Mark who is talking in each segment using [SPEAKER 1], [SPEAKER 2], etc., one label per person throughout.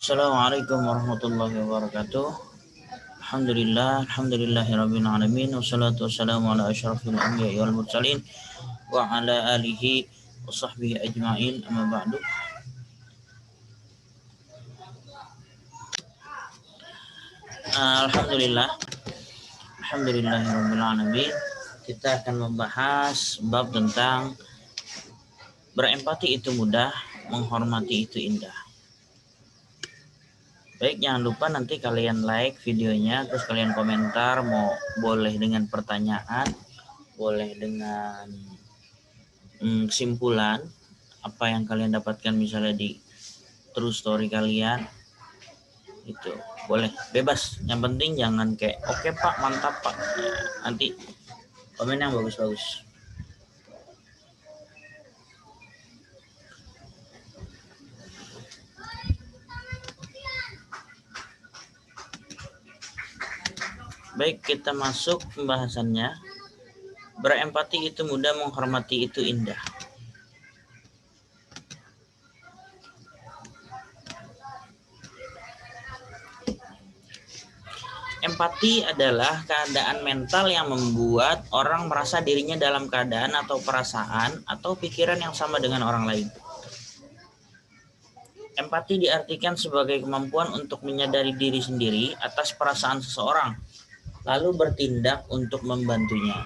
[SPEAKER 1] Assalamualaikum warahmatullahi wabarakatuh. Alhamdulillahirabbil alamin wassalatu wassalamu ala asyrafil anbiya'i wal mursalin wa ala alihi wa sahbihi ajma'in amma ba'du. Alhamdulillahirabbil alamin. Kita akan membahas bab tentang berempati itu mudah, menghormati itu indah. Baik, jangan lupa nanti kalian like videonya, terus kalian komentar, mau boleh dengan pertanyaan, boleh dengan kesimpulan apa yang kalian dapatkan misalnya di true story kalian, itu boleh bebas. Yang penting jangan kayak oke pak, mantap pak, nanti komen yang bagus-bagus. Baik, kita masuk pembahasannya. Berempati itu mudah, menghormati itu indah. Empati adalah keadaan mental yang membuat orang merasa dirinya dalam keadaan atau perasaan atau pikiran yang sama dengan orang lain. Empati diartikan sebagai kemampuan untuk menyadari diri sendiri atas perasaan seseorang, lalu bertindak untuk membantunya.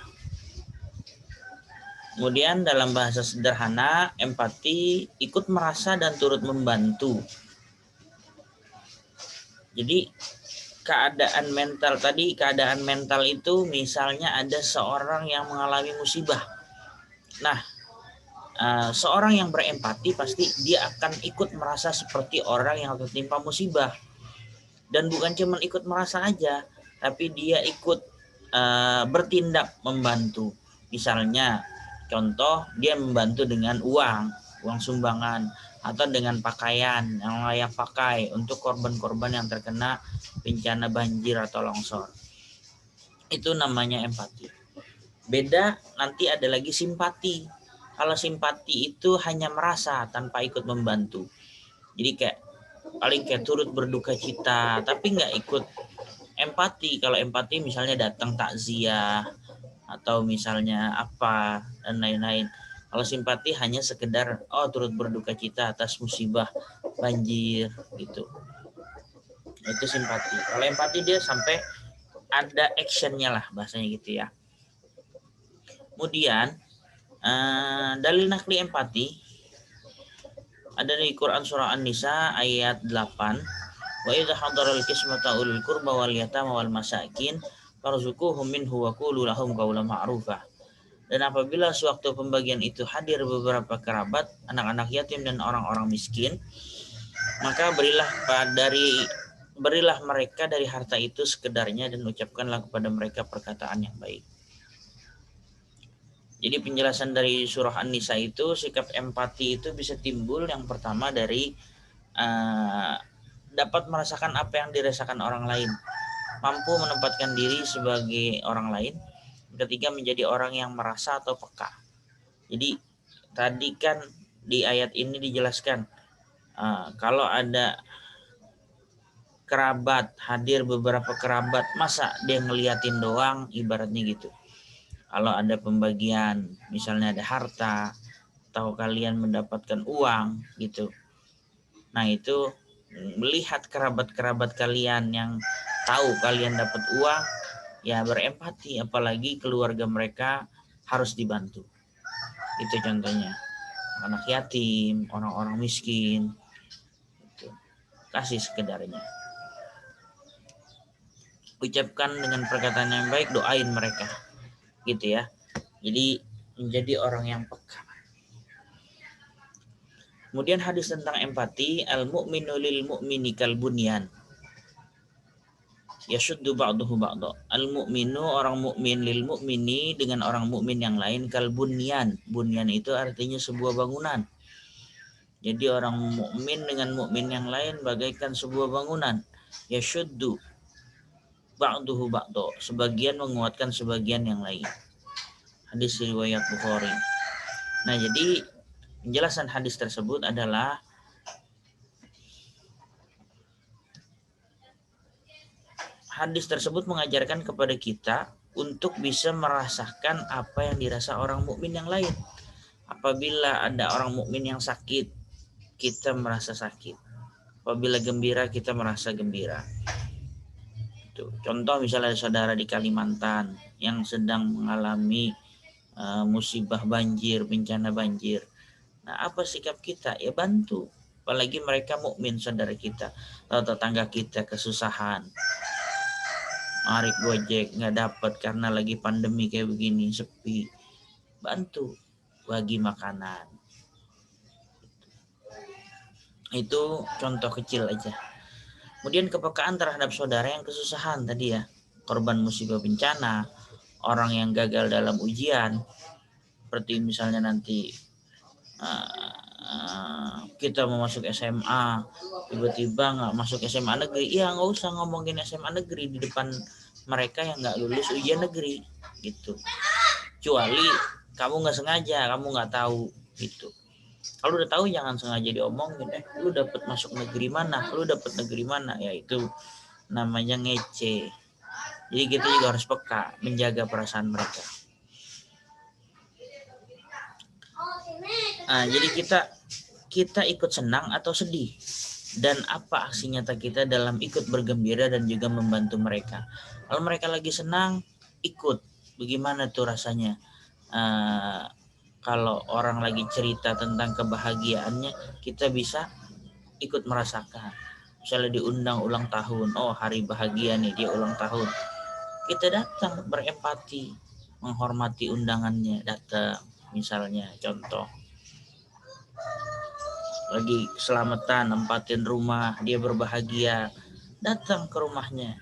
[SPEAKER 1] Kemudian dalam bahasa sederhana, empati ikut merasa dan turut membantu. Jadi keadaan mental itu misalnya ada seorang yang mengalami musibah. Nah, seorang yang berempati pasti dia akan ikut merasa seperti orang yang tertimpa musibah. Dan bukan cuma ikut merasa aja, tapi dia ikut bertindak membantu. Misalnya, contoh dia membantu dengan uang sumbangan, atau dengan pakaian yang layak pakai untuk korban-korban yang terkena bencana banjir atau longsor. Itu namanya empati. Beda nanti ada lagi simpati. Kalau simpati itu hanya merasa tanpa ikut membantu. Jadi kayak turut berduka cita, tapi nggak ikut empati. Kalau empati misalnya datang takziah atau misalnya apa dan lain-lain. Kalau simpati hanya sekedar turut berduka cita atas musibah banjir gitu. Itu simpati. Kalau empati dia sampai ada actionnya lah bahasanya gitu ya. Kemudian dalil nakli empati ada di Quran surah An-Nisa ayat 8. Wa idza hadaral qismata ulul qurba wal yatama wal masakin farzuquhum minhu wa qulu lahum qawlan ma'rufa. Dan apabila sewaktu pembagian itu hadir beberapa kerabat, anak-anak yatim dan orang-orang miskin, maka berilah mereka dari harta itu sekedarnya dan ucapkanlah kepada mereka perkataan yang baik. Jadi penjelasan dari surah An-Nisa itu, sikap empati itu bisa timbul yang pertama dari dapat merasakan apa yang dirasakan orang lain, mampu menempatkan diri sebagai orang lain. Ketiga, menjadi orang yang merasa atau peka. Jadi tadi kan di ayat ini dijelaskan kalau ada kerabat, hadir beberapa kerabat, masa dia ngeliatin doang, ibaratnya gitu. Kalau ada pembagian, misalnya ada harta atau kalian mendapatkan uang gitu. Nah, itu melihat kerabat-kerabat kalian yang tahu kalian dapat uang, ya berempati, apalagi keluarga mereka harus dibantu. Itu contohnya. Anak yatim, orang-orang miskin. Gitu. Kasih sekedarnya. Ucapkan dengan perkataan yang baik, doain mereka. Gitu ya. Jadi menjadi orang yang peka. Kemudian hadis tentang empati, al-mu'minu lil mu'mini kal bunyan. Yashuddu ba'duhu ba'da. Al-mu'minu, orang mukmin, lil mu'mini, dengan orang mukmin yang lain, kal bunyan. Bunyan itu artinya sebuah bangunan. Jadi orang mukmin dengan mukmin yang lain bagaikan sebuah bangunan. Yashuddu ba'duhu ba'da. Sebagian menguatkan sebagian yang lain. Hadis riwayat Bukhari. Nah, jadi penjelasan hadis tersebut adalah hadis tersebut mengajarkan kepada kita untuk bisa merasakan apa yang dirasa orang mukmin yang lain. Apabila ada orang mukmin yang sakit, kita merasa sakit. Apabila gembira, kita merasa gembira. Contoh misalnya saudara di Kalimantan yang sedang mengalami musibah banjir, bencana banjir. Nah, apa sikap kita? Ya bantu. Apalagi mereka mukmin saudara kita, atau tetangga kita kesusahan, narik gojek nggak dapat karena lagi pandemi kayak begini, sepi, bantu, bagi makanan. Itu contoh kecil aja. Kemudian kepekaan terhadap saudara yang kesusahan tadi ya, korban musibah bencana, orang yang gagal dalam ujian, seperti misalnya nanti kita mau masuk SMA, tiba-tiba nggak masuk SMA negeri, ya nggak usah ngomongin SMA negeri di depan mereka yang nggak lulus ujian negeri gitu. Kecuali kamu nggak sengaja, kamu nggak tahu gitu. Kalau udah tahu jangan sengaja diomongin, lu dapat masuk negeri mana, lu dapat negeri mana, ya itu namanya ngece. Jadi kita juga harus peka menjaga perasaan mereka. Nah, jadi kita ikut senang atau sedih, dan apa aksi nyata kita dalam ikut bergembira dan juga membantu mereka. Kalau mereka lagi senang, ikut. Bagaimana tuh rasanya? Kalau orang lagi cerita tentang kebahagiaannya, kita bisa ikut merasakan. Misalnya diundang ulang tahun, oh hari bahagia nih, dia ulang tahun. Kita datang berempati, menghormati undangannya, datang. Misalnya contoh, lagi keselamatan, nempatin rumah, dia berbahagia, datang ke rumahnya.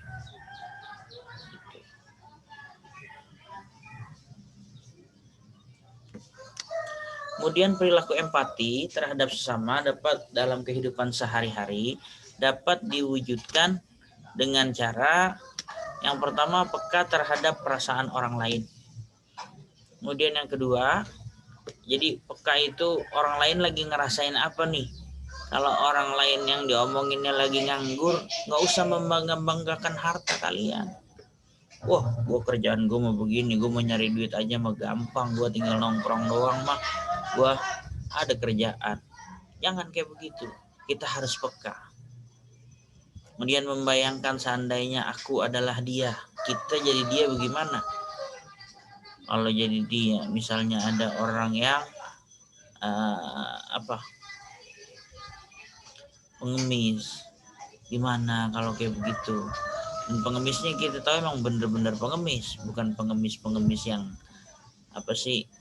[SPEAKER 1] Kemudian perilaku empati terhadap sesama dapat dalam kehidupan sehari-hari dapat diwujudkan dengan cara yang pertama, peka terhadap perasaan orang lain. Kemudian yang kedua, jadi peka itu orang lain lagi ngerasain apa nih. Kalau orang lain yang diomonginnya lagi nganggur, nggak usah membanggakan harta kalian. Wah, gue kerjaan gue mau begini, gue mau nyari duit aja mah gampang, gue tinggal nongkrong doang mah, gue ada kerjaan. Jangan kayak begitu, kita harus peka. Kemudian membayangkan seandainya aku adalah dia, kita jadi dia bagaimana? Kalau jadi dia, misalnya ada orang yang pengemis, gimana kalau kayak begitu? Dan pengemisnya kita tahu emang bener-bener pengemis, bukan pengemis yang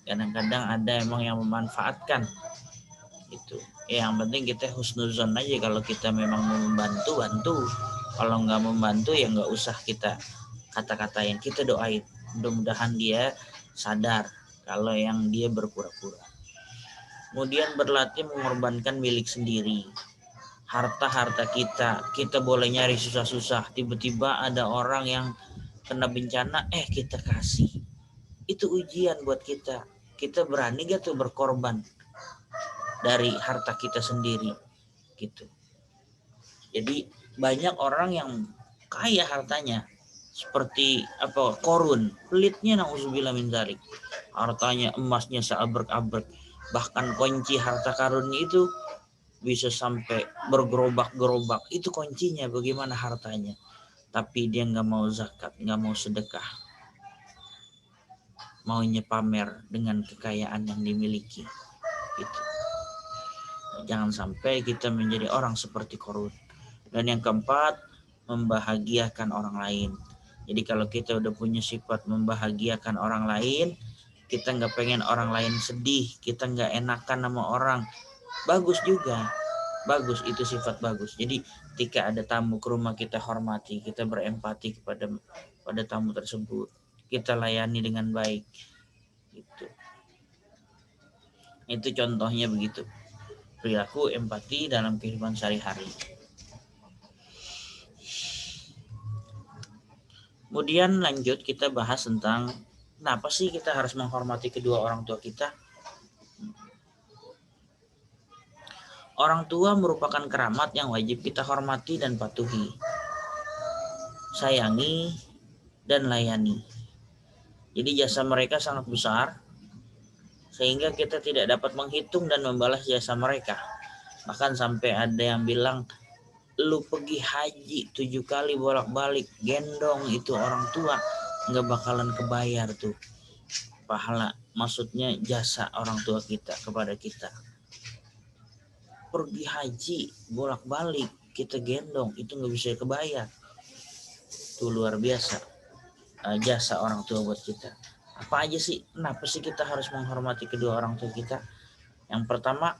[SPEAKER 1] kadang-kadang ada emang yang memanfaatkan itu. Yang penting kita husnuzon aja, kalau kita memang mau membantu, bantu. Kalau nggak membantu ya nggak usah kita kata-katain, kita doain. Mudah-mudahan dia sadar kalau yang dia berpura-pura. Kemudian berlatih mengorbankan milik sendiri. Harta kita boleh nyari susah-susah, tiba-tiba ada orang yang kena bencana, kita kasih. Itu ujian buat kita. Kita berani gak tuh berkorban dari harta kita sendiri gitu. Jadi banyak orang yang kaya hartanya, seperti Korun, pelitnya nauzubillah min dzalik. Hartanya emasnya seabrek-abrek, bahkan kunci harta karunnya itu bisa sampai bergerobak-gerobak. Itu kuncinya bagaimana hartanya. Tapi dia nggak mau zakat, nggak mau sedekah, maunya pamer dengan kekayaan yang dimiliki. Gitu. Jangan sampai kita menjadi orang seperti Korun. Dan yang keempat, membahagiakan orang lain. Jadi kalau kita udah punya sifat membahagiakan orang lain, kita nggak pengen orang lain sedih, kita nggak enakan sama orang, bagus juga. Bagus, itu sifat bagus. Jadi ketika ada tamu ke rumah, kita hormati, kita berempati kepada tamu tersebut, kita layani dengan baik. Itu contohnya begitu. Perilaku empati dalam kehidupan sehari-hari. Kemudian lanjut kita bahas tentang kenapa sih kita harus menghormati kedua orang tua kita. Orang tua merupakan keramat yang wajib kita hormati dan patuhi. sayangi, dan layani. Jadi jasa mereka sangat besar, sehingga kita tidak dapat menghitung dan membalas jasa mereka. Bahkan sampai ada yang bilang, lu pergi haji 7 kali bolak-balik, gendong itu orang tua, nggak bakalan kebayar tuh pahala, maksudnya jasa orang tua kita kepada kita. Pergi haji bolak-balik kita gendong, itu nggak bisa kebayar. Itu luar biasa jasa orang tua buat kita. Apa aja sih, kenapa sih kita harus menghormati kedua orang tua kita? Yang pertama,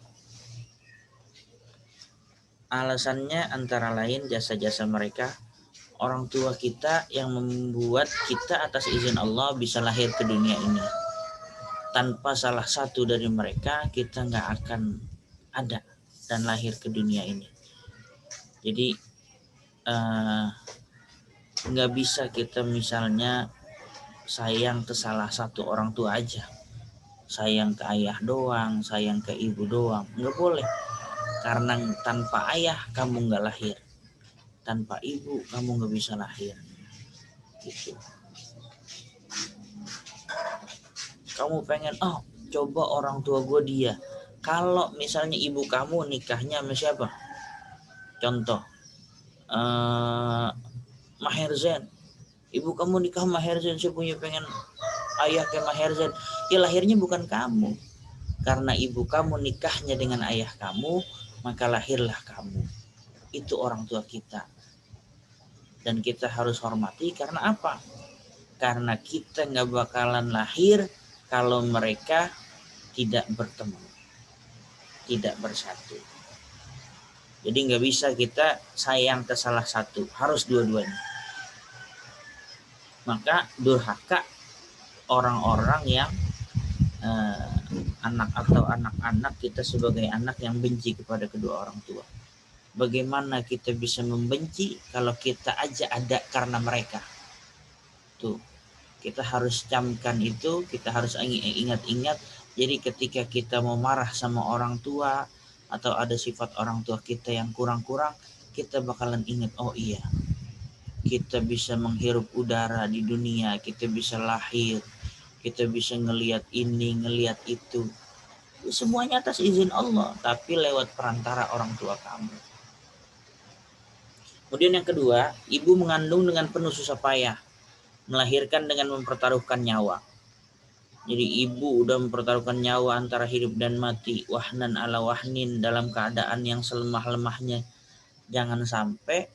[SPEAKER 1] alasannya antara lain jasa-jasa mereka. Orang tua kita yang membuat kita atas izin Allah bisa lahir ke dunia ini. Tanpa salah satu dari mereka, kita nggak akan ada dan lahir ke dunia ini. Jadi nggak bisa kita misalnya sayang ke salah satu orang tua aja, sayang ke ayah doang, sayang ke ibu doang, nggak boleh. Karena tanpa ayah kamu nggak lahir, tanpa ibu kamu nggak bisa lahir. Gitu. Kamu pengen, coba orang tua gue dia. Kalau misalnya ibu kamu nikahnya sama siapa? Contoh, Maher Zain. Ibu kamu nikah Maher Zain, saya punya pengen ayah kayak Maher Zain. Ya lahirnya bukan kamu. Karena ibu kamu nikahnya dengan ayah kamu, maka lahirlah kamu. Itu orang tua kita. Dan kita harus hormati karena apa? Karena kita nggak bakalan lahir kalau mereka tidak bertemu, tidak bersatu. Jadi nggak bisa kita sayang ke salah satu, harus dua-duanya. Maka durhaka orang-orang yang anak atau anak-anak kita sebagai anak yang benci kepada kedua orang tua. Bagaimana kita bisa membenci kalau kita aja ada karena mereka? Tuh, kita harus camkan itu, kita harus ingat-ingat. Jadi ketika kita mau marah sama orang tua atau ada sifat orang tua kita yang kurang-kurang, kita bakalan ingat, oh iya, kita bisa menghirup udara di dunia, kita bisa lahir, kita bisa ngelihat ini, ngelihat itu. Semuanya atas izin Allah, tapi lewat perantara orang tua kamu. Kemudian yang kedua, ibu mengandung dengan penuh susah payah, melahirkan dengan mempertaruhkan nyawa. Jadi ibu udah mempertaruhkan nyawa antara hidup dan mati, wahnan ala wahnin, dalam keadaan yang selemah-lemahnya. Jangan sampai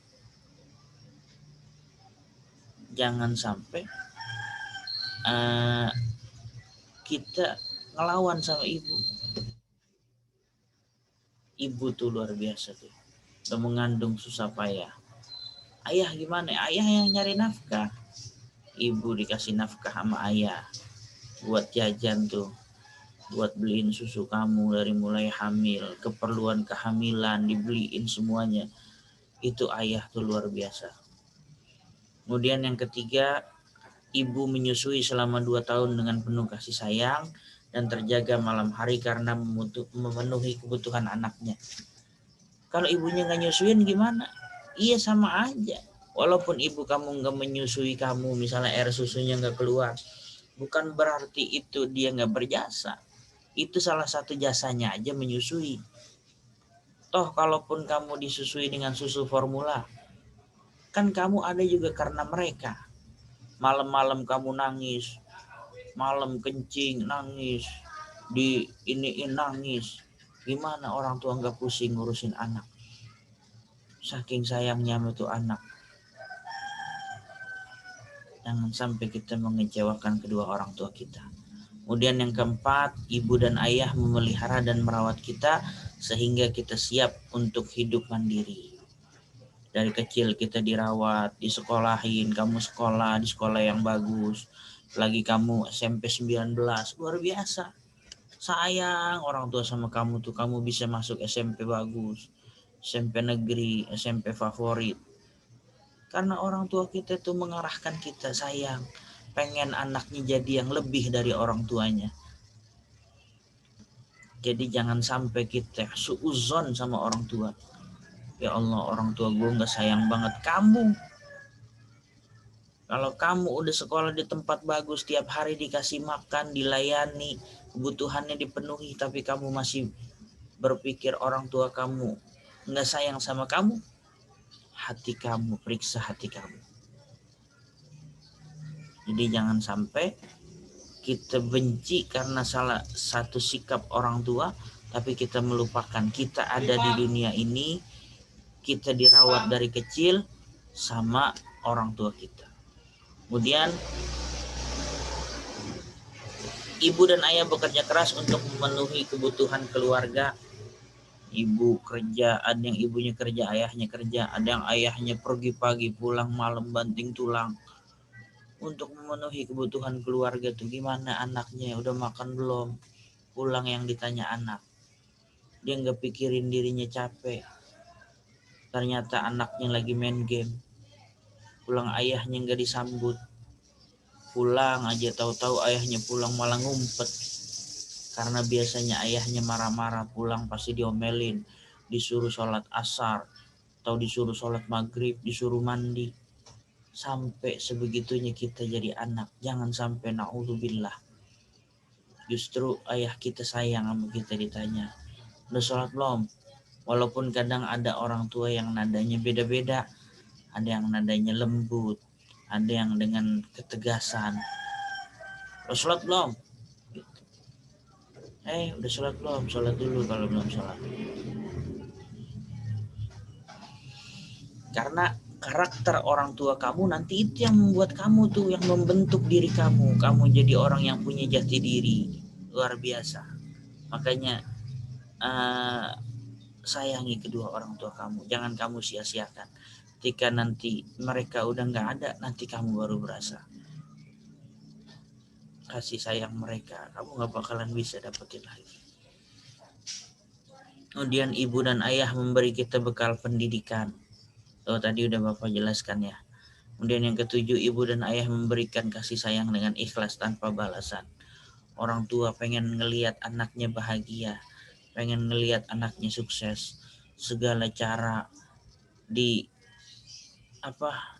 [SPEAKER 1] kita ngelawan sama ibu. Ibu tuh luar biasa tuh, udah mengandung susah payah. Ayah gimana? Ayah yang nyari nafkah, ibu dikasih nafkah sama ayah buat jajan tuh, buat beliin susu kamu dari mulai hamil, keperluan kehamilan dibeliin semuanya. Itu ayah tuh luar biasa. Kemudian yang ketiga, ibu menyusui selama 2 tahun dengan penuh kasih sayang dan terjaga malam hari karena memenuhi kebutuhan anaknya. Kalau ibunya nggak nyusuin gimana? Iya sama aja. Walaupun ibu kamu nggak menyusui kamu, misalnya air susunya nggak keluar, bukan berarti itu dia nggak berjasa. Itu salah satu jasanya aja menyusui. Toh kalaupun kamu disusui dengan susu formula, kan kamu ada juga karena mereka. Malam-malam kamu nangis, malam kencing nangis, di iniin nangis. Gimana orang tua nggak pusing ngurusin anak? Saking sayangnya itu anak. Jangan sampai kita mengecewakan kedua orang tua kita. Kemudian yang keempat, ibu dan ayah memelihara dan merawat kita sehingga kita siap untuk hidup mandiri. Dari kecil kita dirawat, disekolahin, kamu sekolah di sekolah yang bagus. Lagi kamu SMP 19, luar biasa. Sayang orang tua sama kamu tuh, kamu bisa masuk SMP bagus, SMP negeri, SMP favorit. Karena orang tua kita tuh mengarahkan kita, sayang, pengen anaknya jadi yang lebih dari orang tuanya. Jadi jangan sampai kita suuzon sama orang tua. Ya Allah, orang tua gue gak sayang banget kamu. Kalau kamu udah sekolah di tempat bagus, tiap hari dikasih makan, dilayani, kebutuhannya dipenuhi, tapi kamu masih berpikir orang tua kamu nggak sayang sama kamu, hati kamu, periksa hati kamu. Jadi jangan sampai kita benci karena salah satu sikap orang tua, tapi kita melupakan kita ada di dunia ini, kita dirawat dari kecil sama orang tua kita. Kemudian ibu dan ayah bekerja keras untuk memenuhi kebutuhan keluarga. Ibu kerja, ada yang ibunya kerja, ayahnya kerja, ada yang ayahnya pergi pagi pulang malam banting tulang untuk memenuhi kebutuhan keluarga. Tuh gimana anaknya, udah makan belum? Pulang yang ditanya anak, dia nggak pikirin dirinya capek, ternyata anaknya lagi main game. Pulang ayahnya nggak disambut, pulang aja tahu-tahu ayahnya pulang malah ngumpet. Karena biasanya ayahnya marah-marah, pulang pasti diomelin, disuruh sholat asar atau disuruh sholat maghrib, disuruh mandi. Sampai sebegitunya kita jadi anak. Jangan sampai na'udzubillah. Justru ayah kita sayang sama kita ditanya, udah sholat belum? Walaupun kadang ada orang tua yang nadanya beda-beda. Ada yang nadanya lembut, ada yang dengan ketegasan. Udah sholat belum? Udah sholat belum? Sholat dulu kalau belum sholat. Karena karakter orang tua kamu nanti itu yang membuat kamu tuh, yang membentuk diri kamu. Kamu jadi orang yang punya jati diri. Luar biasa. Makanya sayangi kedua orang tua kamu. Jangan kamu sia-siakan. Ketika nanti mereka udah gak ada, nanti kamu baru berasa kasih sayang mereka. Kamu gak bakalan bisa dapetin lagi. Kemudian ibu dan ayah memberi kita bekal pendidikan. Tadi udah Bapak jelaskan ya. Kemudian yang ketujuh, ibu dan ayah memberikan kasih sayang dengan ikhlas tanpa balasan. Orang tua pengen ngelihat anaknya bahagia, pengen ngelihat anaknya sukses. Segala cara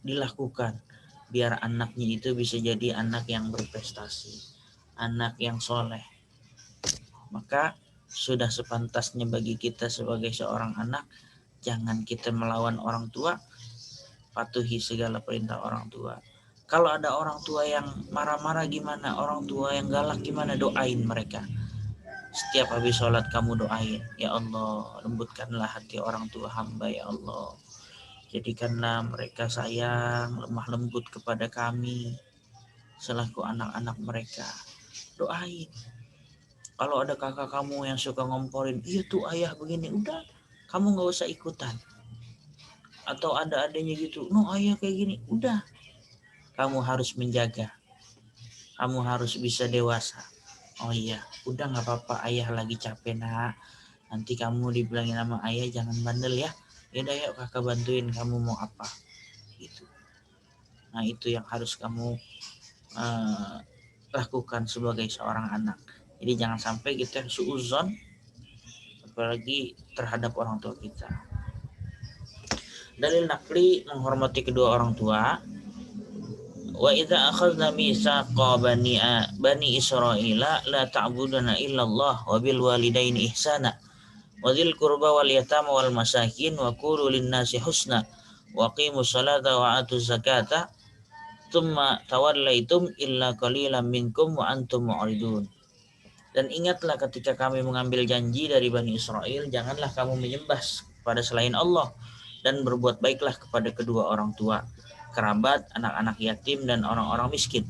[SPEAKER 1] dilakukan biar anaknya itu bisa jadi anak yang berprestasi, anak yang soleh. Maka sudah sepantasnya bagi kita sebagai seorang anak, jangan kita melawan orang tua, patuhi segala perintah orang tua. Kalau ada orang tua yang marah-marah gimana, orang tua yang galak gimana, doain mereka. Setiap habis sholat kamu doain, ya Allah, lembutkanlah hati orang tua hamba, ya Allah. Jadikanlah mereka sayang, lemah lembut kepada kami selaku anak-anak mereka. Doain. Kalau ada kakak kamu yang suka ngomporin, iya tuh ayah begini, udah, kamu gak usah ikutan. Atau ada adanya gitu, no ayah kayak gini, udah, kamu harus menjaga. Kamu harus bisa dewasa. Oh iya, udah gak apa-apa, ayah lagi capek nak. Nanti kamu dibilangin sama ayah jangan bandel ya. Yaudah yuk kakak bantuin, kamu mau apa gitu. Nah itu yang harus kamu lakukan sebagai seorang anak. Jadi jangan sampai kita suuzon apalagi terhadap orang tua kita. Dalil nakli menghormati kedua orang tua. Wa idza akhadna mitsaqa bani Israila la ta'buduna illallah wa bil walidaini ihsana wa dzil qurba wal yatama wal masakin wa qulu lin nasi husna wa qimus salata wa atuz zakata tsumma tawallaitum illa qalilan minkum wa antum mu'ridun. Dan ingatlah ketika kami mengambil janji dari Bani Israel, janganlah kamu menyembah pada selain Allah dan berbuat baiklah kepada kedua orang tua, kerabat, anak-anak yatim dan orang-orang miskin.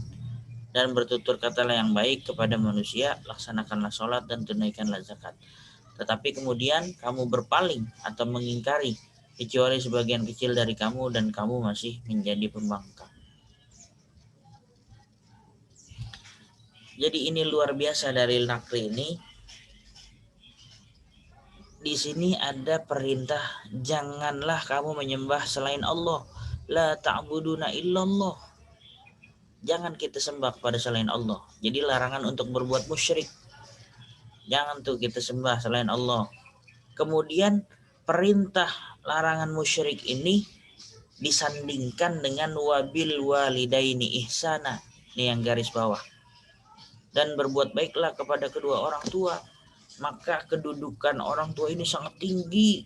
[SPEAKER 1] Dan bertutur katalah yang baik kepada manusia, laksanakanlah sholat dan tunaikanlah zakat. Tetapi kemudian kamu berpaling atau mengingkari, kecuali sebagian kecil dari kamu dan kamu masih menjadi pembangkang. Jadi ini luar biasa dari nakli ini. Di sini ada perintah, janganlah kamu menyembah selain Allah. La ta'buduna illallah. Jangan kita sembah kepada selain Allah. Jadi larangan untuk berbuat musyrik. Jangan tuh kita sembah selain Allah. Kemudian perintah larangan musyrik ini disandingkan dengan wabil walidaini ihsana. Ini yang garis bawah. Dan berbuat baiklah kepada kedua orang tua. Maka kedudukan orang tua ini sangat tinggi.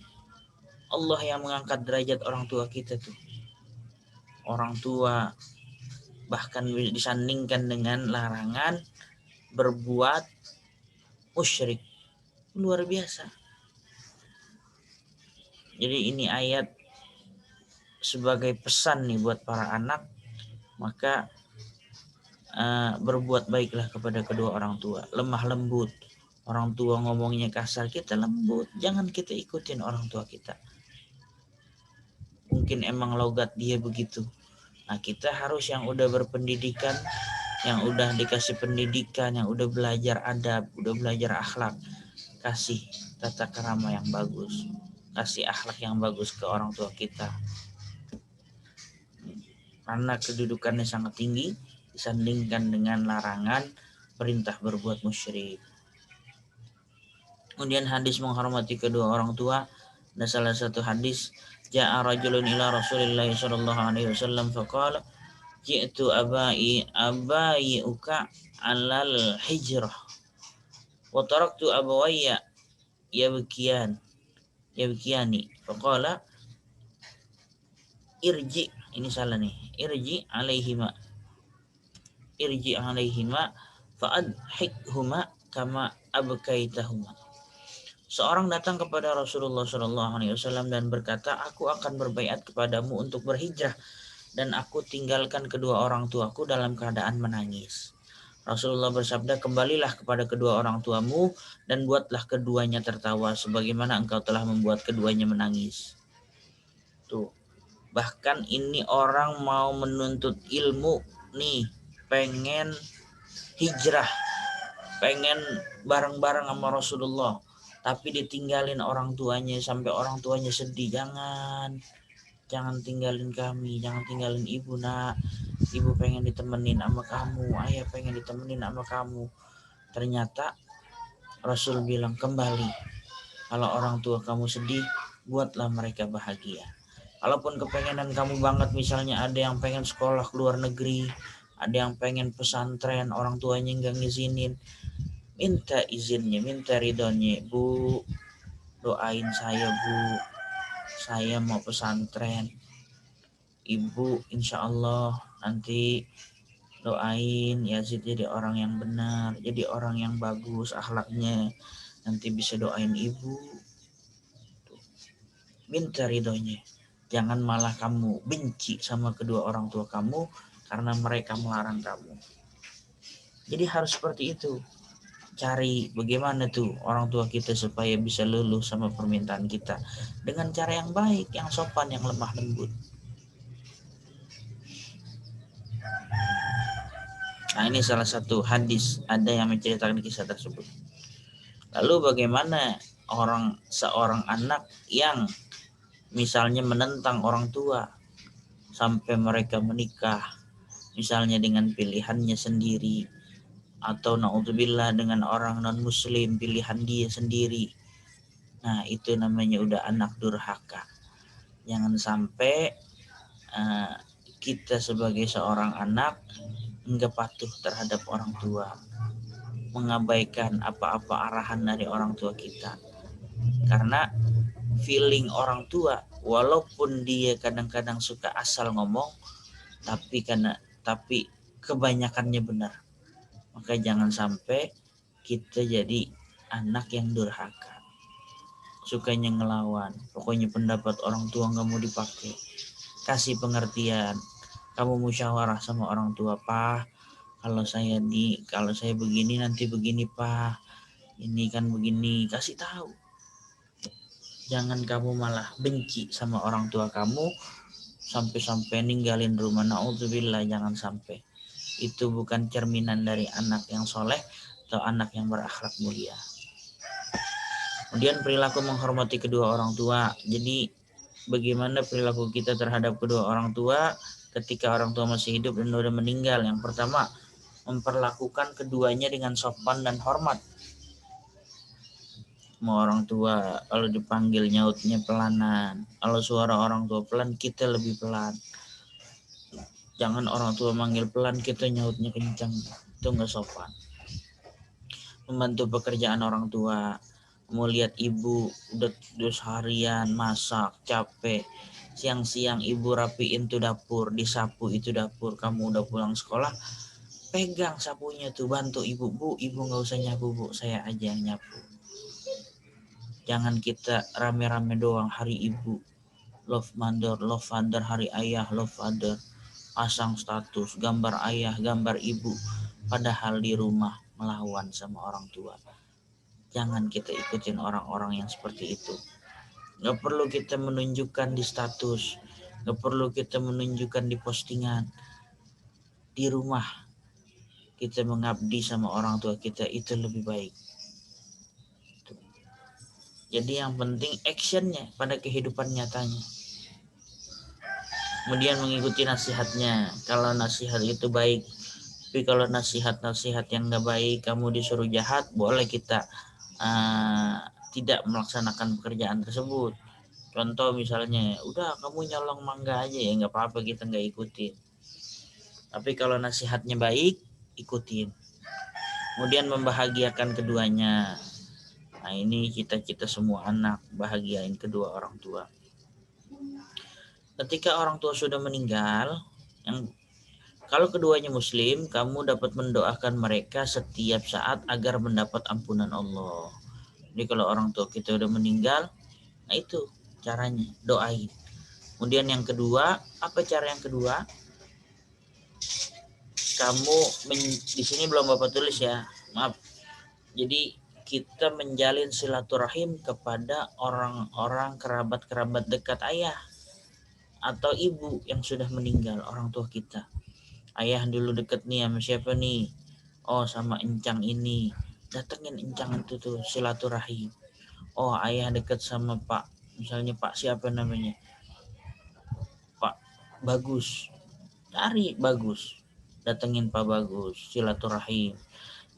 [SPEAKER 1] Allah yang mengangkat derajat orang tua kita tuh. Orang tua bahkan disandingkan dengan larangan berbuat musyrik. Luar biasa. Jadi ini ayat sebagai pesan nih buat para anak. Maka berbuat baiklah kepada kedua orang tua. Lemah lembut. Orang tua ngomongnya kasar, kita lembut. Jangan kita ikutin orang tua kita. Mungkin emang logat dia begitu. Nah, kita harus yang udah berpendidikan, yang udah dikasih pendidikan, yang udah belajar adab, udah belajar akhlak. Kasih tata krama yang bagus. Kasih akhlak yang bagus ke orang tua kita. Karena kedudukannya sangat tinggi, disandingkan dengan larangan perintah berbuat musyrik. Kemudian hadis menghormati kedua orang tua. Ada salah satu hadis, ja'a rajulun ila Rasulillah sallallahu alaihi wasallam faqala ji'tu abayi'uka 'alal hijrah wa taraktu abawayya yabkiyani faqala irji, ini salah nih, irji alaihima fa'adhikhuma kama abkaitahuma. Seorang datang kepada Rasulullah SAW dan berkata, aku akan berbaiat kepadamu untuk berhijrah dan aku tinggalkan kedua orang tuaku dalam keadaan menangis. Rasulullah bersabda, kembalilah kepada kedua orang tuamu dan buatlah keduanya tertawa sebagaimana engkau telah membuat keduanya menangis. Tuh, bahkan ini orang mau menuntut ilmu nih, pengen hijrah, pengen bareng-bareng sama Rasulullah, tapi ditinggalin orang tuanya sampai orang tuanya sedih. Jangan tinggalin kami, jangan tinggalin ibu nak, ibu pengen ditemenin sama kamu, ayah pengen ditemenin sama kamu. Ternyata Rasul bilang, kembali, kalau orang tua kamu sedih, buatlah mereka bahagia. Kalaupun kepengenan kamu banget, misalnya ada yang pengen sekolah ke luar negeri, ada yang pengen pesantren, orang tuanya nggak ngizinin, minta izinnya, minta ridhonya, bu, doain saya bu, saya mau pesantren. Ibu insya Allah nanti doain Yazid jadi orang yang benar, jadi orang yang bagus akhlaknya, nanti bisa doain ibu. Minta ridhonya. Jangan malah kamu benci sama kedua orang tua kamu karena mereka melarang kamu. Jadi harus seperti itu. Cari bagaimana tuh orang tua kita supaya bisa luluh sama permintaan kita dengan cara yang baik, yang sopan, yang lemah lembut. Nah, ini salah satu hadis, ada yang menceritakan kisah tersebut. Lalu bagaimana seorang anak yang misalnya menentang orang tua sampai mereka menikah, misalnya dengan pilihannya sendiri, atau naudzubillah dengan orang non muslim pilihan dia sendiri. Nah, itu namanya udah anak durhaka. Jangan sampai kita sebagai seorang anak enggak patuh terhadap orang tua, mengabaikan apa-apa arahan dari orang tua kita. Karena feeling orang tua, walaupun dia kadang-kadang suka asal ngomong, tapi kebanyakannya benar. Maka jangan sampai kita jadi anak yang durhaka, sukanya ngelawan, pokoknya pendapat orang tua nggak mau dipakai. Kasih pengertian, kamu musyawarah sama orang tua, Pak, kalau saya begini nanti begini Pak, ini kan begini, kasih tahu. Jangan kamu malah benci sama orang tua kamu sampai ninggalin rumah, naudzubillah, jangan sampai. Itu bukan cerminan dari anak yang soleh atau anak yang berakhlak mulia. Kemudian perilaku menghormati kedua orang tua. Jadi bagaimana perilaku kita terhadap kedua orang tua ketika orang tua masih hidup dan sudah meninggal? Yang pertama, memperlakukan keduanya dengan sopan dan hormat. Semua orang tua kalau dipanggil nyautnya pelanan. Kalau suara orang tua pelan, kita lebih pelan. Jangan orang tua manggil pelan, kita nyautnya kencang. Itu nggak sopan. Membantu pekerjaan orang tua. Mau lihat ibu udah seharian masak, capek. Siang-siang ibu rapiin tuh dapur, disapu itu dapur. Kamu udah pulang sekolah, pegang sapunya tuh, bantu ibu. Bu, ibu nggak usah nyapu bu, saya aja yang nyapu. Jangan kita rame-rame doang hari ibu, love father, hari ayah, love father, pasang status gambar ayah, gambar ibu, padahal di rumah melawan sama orang tua. Jangan kita ikutin orang-orang yang seperti itu. Gak perlu kita menunjukkan di status, gak perlu kita menunjukkan di postingan. Di rumah kita mengabdi sama orang tua kita, itu lebih baik. Jadi yang penting actionnya pada kehidupan nyatanya. Kemudian mengikuti nasihatnya. Kalau nasihat itu baik, tapi kalau nasihat-nasihat yang gak baik, kamu disuruh jahat, boleh kita tidak melaksanakan pekerjaan tersebut. Contoh misalnya, udah kamu nyolong mangga aja ya, nggak apa-apa, kita nggak ikutin. Tapi kalau nasihatnya baik, ikutin. Kemudian membahagiakan keduanya. Nah ini cita-cita semua anak, bahagiain kedua orang tua. Ketika orang tua sudah meninggal, kalau keduanya muslim, kamu dapat mendoakan mereka setiap saat agar mendapat ampunan Allah. Jadi kalau orang tua kita udah meninggal, nah itu caranya, doain. Kemudian yang kedua, apa cara yang kedua? Kamu di sini belum Bapak tulis ya, maaf. Jadi kita menjalin silaturahim kepada orang-orang kerabat-kerabat dekat ayah atau ibu yang sudah meninggal, orang tua kita. Ayah dulu deket nih sama siapa nih? Oh sama encang ini. Datengin encang itu tuh, silaturahim. Oh ayah deket sama Pak, misalnya Pak siapa namanya? Pak Bagus. Cari Bagus. Datengin Pak Bagus, silaturahim.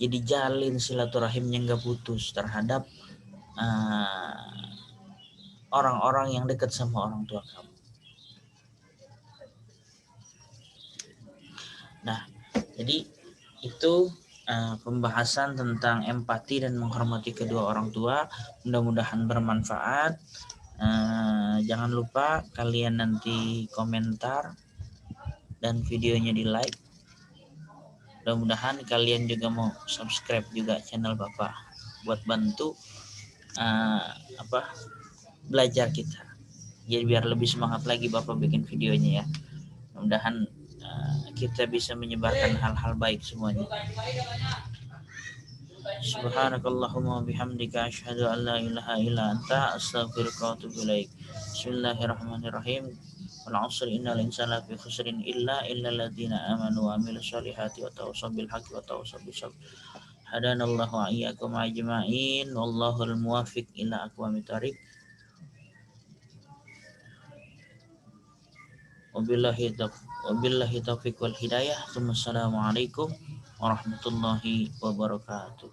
[SPEAKER 1] Jadi jalin silaturahimnya nggak putus terhadap orang-orang yang dekat sama orang tua kamu. Nah, jadi itu pembahasan tentang empati dan menghormati kedua orang tua. Mudah-mudahan bermanfaat. Jangan lupa kalian nanti komentar dan videonya di like. Mudah-mudahan kalian juga mau subscribe juga channel Bapak buat bantu belajar kita. Jadi biar lebih semangat lagi Bapak bikin videonya ya. Mudah-mudahan kita bisa menyebarkan hal-hal baik semuanya. Subhanakallahumma bihamdika asyhadu an la ilaha illa anta astaghfiruka wa atubu ilaik. Bismillahirrahmanirrahim. Wal 'asri innal insana lafi khusrin illa alladziina aamanu wa 'amilus shalihati wa tawassaw bil haqqi wa tawassaw bis sabr. Hadanallahu wa iyyakum ajma'in. Wallahul muwaffiq ila aqwamit thoriq. Wabillahi taufiq wal hidayah. Assalamualaikum warahmatullahi wabarakatuh.